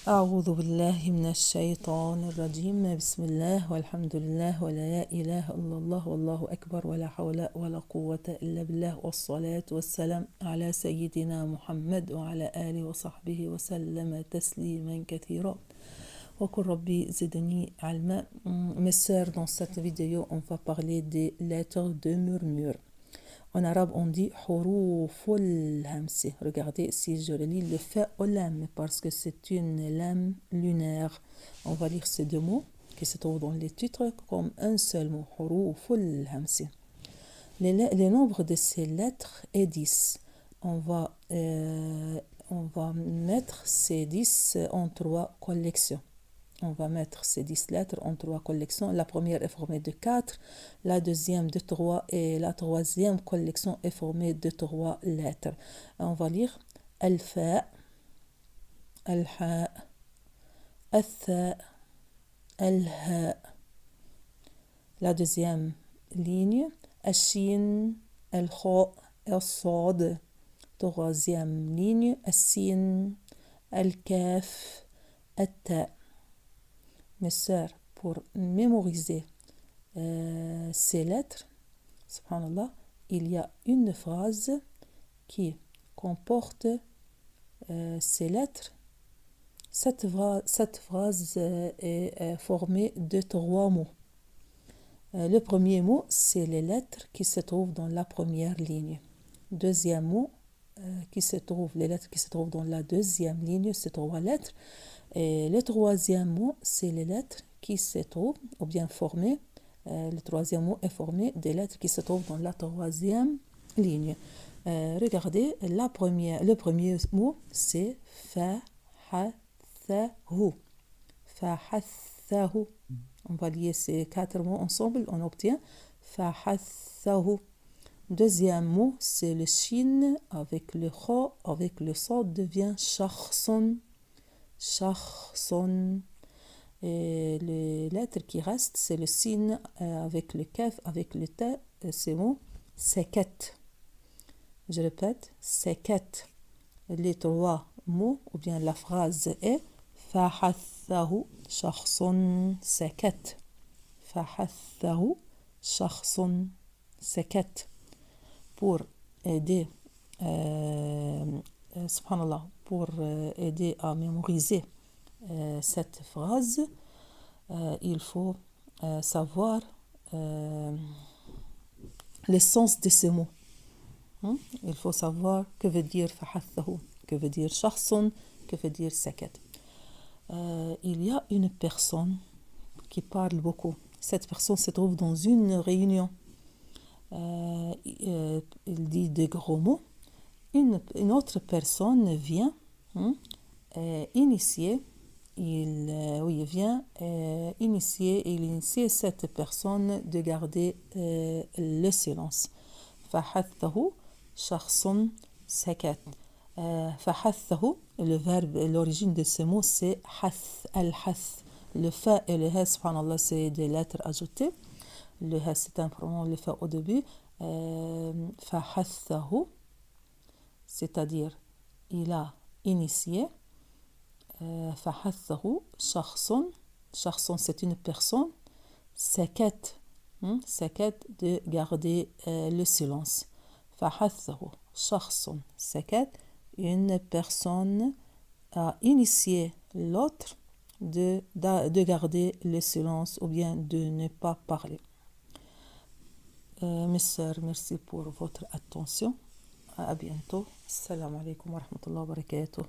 أعوذ بالله من الشيطان الرجيم. بسم الله والحمد لله ولا إله إلا الله والله أكبر ولا حول ولا قوة إلا بالله والصلاة والسلام على سيدنا محمد وعلى آله وصحبه وسلم تسليما كثيرا. وقل ربي زدني علما. Mes sœurs, dans cette vidéo, on va parler des lettres de murmure. En arabe, on dit huruful hamsi. Regardez, si je relis le fa au lam, parce que c'est une lame lunaire. On va lire ces deux mots qui se trouvent dans les titres comme un seul mot. Huruful hamsi. Les nombres de ces lettres est 10. On va mettre ces 10 en 3 collections. On va mettre ces 10 lettres en 3 collections. La première est formée de 4, la deuxième de 3 et la troisième collection est formée de 3 lettres. On va lire Al-Fa, Al-Ha, Al-Tha, Al-Ha. La deuxième ligne, Al-Shin, Al-Kha, Al-Sad. Troisième ligne, Al-Sin, Al-Kaf, Al-Ta. Mes sœurs, pour mémoriser ces lettres, subhanallah, il y a une phrase qui comporte ces lettres. Cette phrase est formée de 3 mots. Le premier mot, c'est les lettres qui se trouvent dans la première ligne. Deuxième mot, les lettres qui se trouvent dans la deuxième ligne, c'est 3 lettres. Et le troisième mot, c'est les lettres qui se trouvent, ou bien formées. Le troisième mot est formé des lettres qui se trouvent dans la troisième ligne. Regardez, le premier mot, c'est fa-ha-tha-hu. Fa-ha-tha-hu. On va lier ces 4 mots ensemble, on obtient fa-ha-tha-hu. Deuxième mot, c'est le shin avec le kha, avec le sad devient shakhsun. Shakhsun. Et les lettres qui restent, c'est le sin avec le kaf, avec le ta, ces mots, sakat. Je répète, sakat. Les 3 mots, ou bien la phrase est fahathahu shakhsun sakat. Fahathahu shakhsun sakat. Pour aider subhanallah, pour aider à mémoriser cette phrase, il faut savoir le sens de ces mots. Il faut savoir que veut dire fahathahu, que veut dire shakhsun, que veut dire sakat. Il y a une personne qui parle beaucoup. Cette personne se trouve dans une réunion. Il dit des gros mots. Une autre personne vient initier. Il vient initier cette personne de garder le silence. Fahathahu shakhsun sakat. Fahathahu, le verbe, l'origine de ce mot, c'est hath, al-hath. Le fa et le ha, subhanallah, c'est des lettres ajoutées. Le ha, c'est un pronom, le fa au début. Fahathahu, c'est-à-dire il a initié. Fahathahu shakhsun. Shakhsun, c'est une personne. Sakat, sakat, de garder le silence. Fahathahu shakhsun sakat. Une personne a initié l'autre de garder le silence ou bien de ne pas parler. Mes sœurs, merci pour votre attention. À bientôt. Assalamu alaikum wa rahmatullahi wa barakatuh.